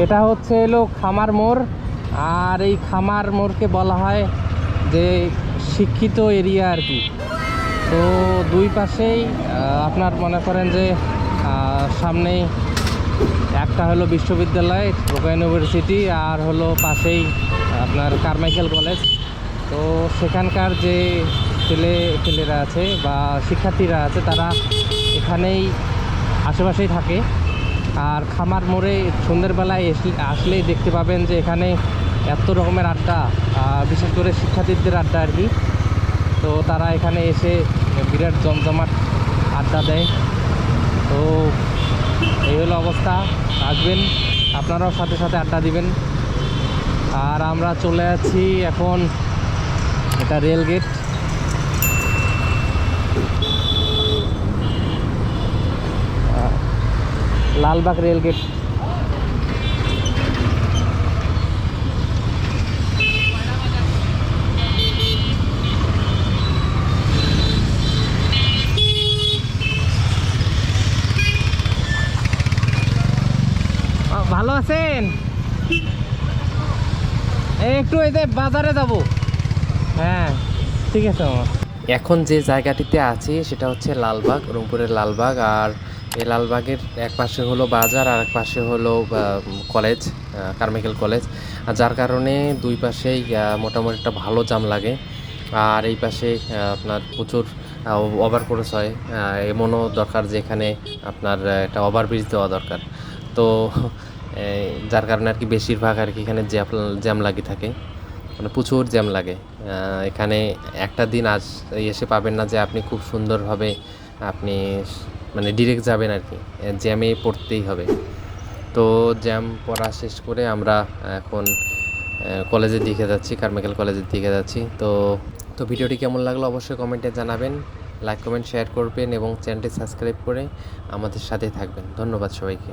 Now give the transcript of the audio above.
এটা হচ্ছে এলো খামার মোড়, আর এই খামার মোড়কে বলা হয় যে শিক্ষিত এরিয়া আর কি। তো দুই পাশেই আপনার মনে করেন যে সামনেই একটা হলো বিশ্ববিদ্যালয় ঢাকা ইউনিভার্সিটি, আর হলো পাশেই আপনার কারমাইকেল কলেজ। তো সেখানকার যে ছেলেরা আছে বা শিক্ষার্থীরা আছে তারা এখানেই আশেপাশেই থাকে। আর খামার মোড়ে সন্ধ্যেবেলায় আসলেই দেখতে পাবেন যে এখানে এত রকমের আড্ডা, বিশেষ করে শিক্ষার্থীদের আড্ডা আর কি। তো তারা এখানে এসে বিরাট জমজমাট আড্ডা দেয়। তো এই হলো অবস্থা, আসবেন আপনারাও সাথে সাথে আড্ডা দিবেন। আর আমরা চলে যাচ্ছি এখন, এটা রেলগেট। লালবাগ রেলগেট। ভালো আছেন? একটু এই যে বাজারে যাব। হ্যাঁ ঠিক আছে। আমার এখন যে জায়গাটিতে আছি সেটা হচ্ছে লালবাগ, রংপুরের লালবাগ। আর এই লালবাগের এক পাশে হলো বাজার আর এক পাশে হলো কলেজ, কারমাইকেল কলেজ। আর যার কারণে দুই পাশেই মোটামুটি একটা ভালো জাম লাগে। আর এই পাশে আপনার প্রচুর ওভারক্রস হয়। এমনও দরকার যে এখানে আপনার একটা ওভারব্রিজ দেওয়া দরকার। তো যার কারণে আর কি বেশিরভাগ আর কি এখানে জ্যাম লাগে থাকে, মানে প্রচুর জ্যাম লাগে। এখানে একটা দিন এসে পাবেন না যে আপনি খুব সুন্দরভাবে আপনি মানে ডিরেক্ট যাবেন আর কি, জ্যামে পড়তেই হবে। তো জ্যাম পড়া শেষ করে আমরা এখন কলেজের দিকে যাচ্ছি, কারমাইকেল কলেজের দিকে যাচ্ছি। তো ভিডিওটি কেমন লাগলো অবশ্যই কমেন্টে জানাবেন, লাইক কমেন্ট শেয়ার করবেন এবং চ্যানেলটি সাবস্ক্রাইব করে আমাদের সাথে থাকবেন। ধন্যবাদ সবাইকে।